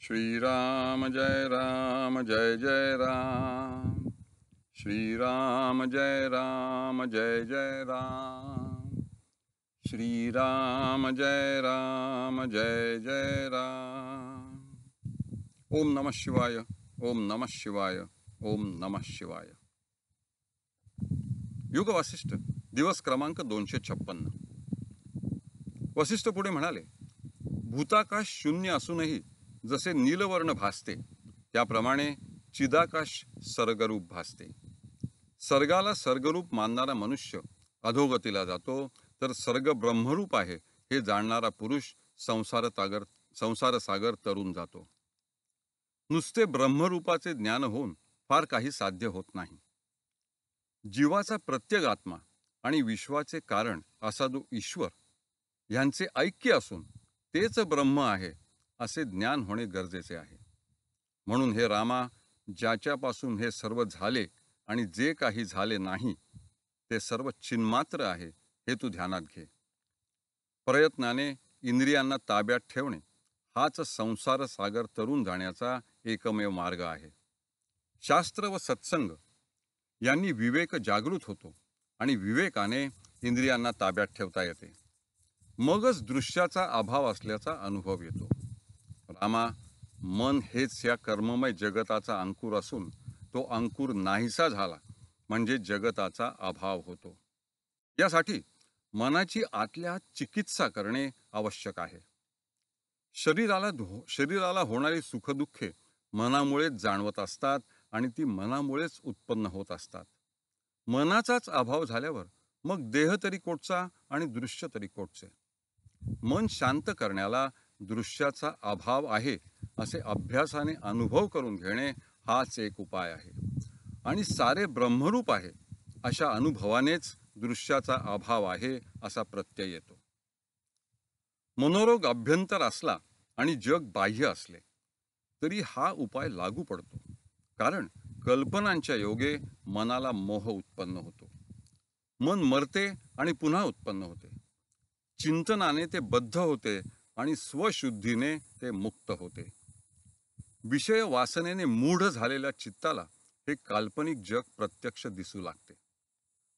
श्री राम जय राम जय जय राम। श्री राम जय राम जय जय राम। श्री राम जय राम जय जय राम। ओम नमः शिवाय, ओम नमः शिवाय, ओम नमः शिवाय। युग वासिष्ठ दिवस क्रमांक 256। वसिष्ठ पुढे म्हणाले, भूताकाश शून्य असूनही जसे नीलवर्ण भासते त्याप्रमाणे चिदाकाश सर्गरूप भासते। सर्गाला सर्गरूप मानणारा मनुष्य अधोगतीला जातो, तर सर्ग ब्रह्मरूप आहे हे जाणणारा पुरुष संसार सागर तरून जातो। नुसते ब्रह्मरूपाचे ज्ञान होऊन फार काही साध्य होत नाही। जीवाचा प्रत्येक आत्मा आणि विश्वाचे कारण असा जो ईश्वर यांचे ऐक्य असून तेच ब्रह्म आहे असे ज्ञान होणे गरजेचे आहे। म्हणून हे रामा, ज्याच्यापासून हे सर्व झाले आणि जे काही झाले नाही ते सर्व चिन्मात्र आहे हे तू ध्यानात घे। प्रयत्नाने इंद्रियांना ताब्यात ठेवणे हाच संसार सागर तरून जाण्याचा एकमेव मार्ग आहे। शास्त्र व सत्संग यांनी विवेक जागृत होतो आणि विवेकाने इंद्रियांना ताब्यात ठेवता येते। मगच दृश्याचा अभाव असल्याचा अनुभव येतो। रामा, मन हेच या कर्ममय जगताचा अंकुर असून तो अंकुर नाहीसा झाला म्हणजे जगताचा अभाव होतो। यासाठी मनाची आतल्या चिकित्सा करणे आवश्यक आहे। शरीराला होणारी सुखदुःखे मनामुळेच जाणवत असतात आणि ती मनामुळेच उत्पन्न होत असतात। मनाचाच अभाव झाल्यावर मग देह तरी कोठचा आणि दृश्य तरी कोठचे। मन शांत करण्याला दृश्याचा अभाव आहे असे अभ्यासाने अनुभव करून घेणे हाच एक उपाय आहे। आणि सारे ब्रह्मरूप आहे अशा अनुभवानेच दृश्याचा अभाव आहे असा प्रत्यय येतो। मनोरोग अभ्यंतर असला आणि जग बाह्य असले तरी हा उपाय लागू पडतो, कारण कल्पनांच्या योगे मनाला मोह उत्पन्न होतो। मन मरते आणि पुन्हा उत्पन्न होते। चिंतनाने ते बद्ध होते आणि स्वशुद्धीने ते मुक्त होते। विषय वासनेने मूढ झालेल्या चित्ताला हे काल्पनिक जग प्रत्यक्ष दिसू लागते।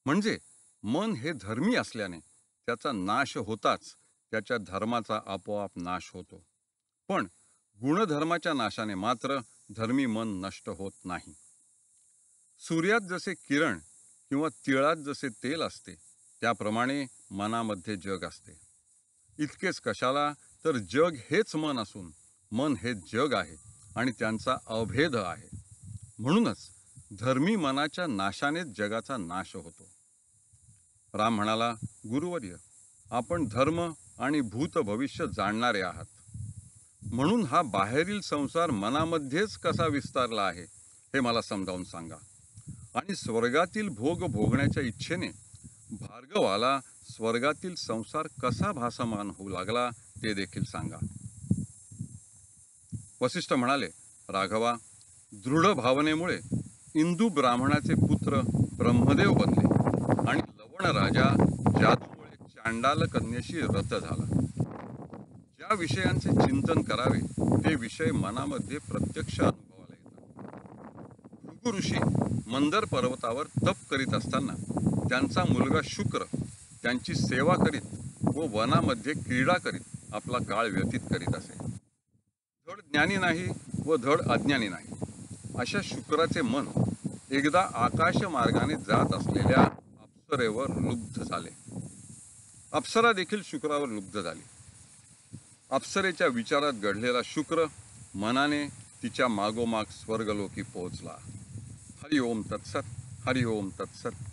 म्हणजे मन हे धर्मी असल्याने त्याचा नाश होताच त्याच्या धर्माचा आपोआप नाश होतो। पण गुणधर्माच्या नाशाने मात्र धर्मी मन नष्ट होत नाही। सूर्यात जसे किरण किंवा तिळात जसे तेल असते त्याप्रमाणे मनामध्ये जग असते। इतकेच कशाला, तर जग हेच मन असून मन हेच जग आहे आणि त्यांचा अभेद आहे। म्हणूनच धर्मी मनाच्या नाशानेच जगाचा नाश होतो। राम म्हणाला, गुरुवर्य, आपण धर्म आणि भूत भविष्य जाणणारे आहात, म्हणून हा बाहेरील संसार मनामध्येच कसा विस्तारला आहे हे मला समजावून सांगा। आणि स्वर्गातील भोग भोगण्याच्या इच्छेने भार्गवाला स्वर्गातील संसार कसा भासमान होऊ लागला ते देखील सांगा। वसिष्ठ म्हणाले, राघवा, दृढ भावनेमुळे इंदू ब्राह्मणाचे पुत्र ब्रह्मदेव बनले आणि लवण राजा जादूमुळे चांडाल कन्येशी रत झाला। ज्या विषयांचे चिंतन करावे ते विषय मनामध्ये प्रत्यक्ष अनुभवाला येतात। भृगु ऋषी मंदर पर्वतावर तप करीत असताना त्यांचा मुलगा शुक्र त्यांची सेवा करीत व वनामध्ये क्रीडा करीत आपला काळ व्यतीत करीत असे। धड ज्ञानी नाही व धड अज्ञानी नाही अशा शुक्राचे मन एकदा आकाश मार्गाने जात असलेल्या अप्सरेवर लुब्ध झाले। अप्सरा देखील शुक्रावर लुब्ध झाली। अप्सरेच्या विचारात घडलेला शुक्र मनाने तिच्या मागोमाग स्वर्गलोकी पोहोचला। हरि ओम तत्सत, हरि ओम तत्सत।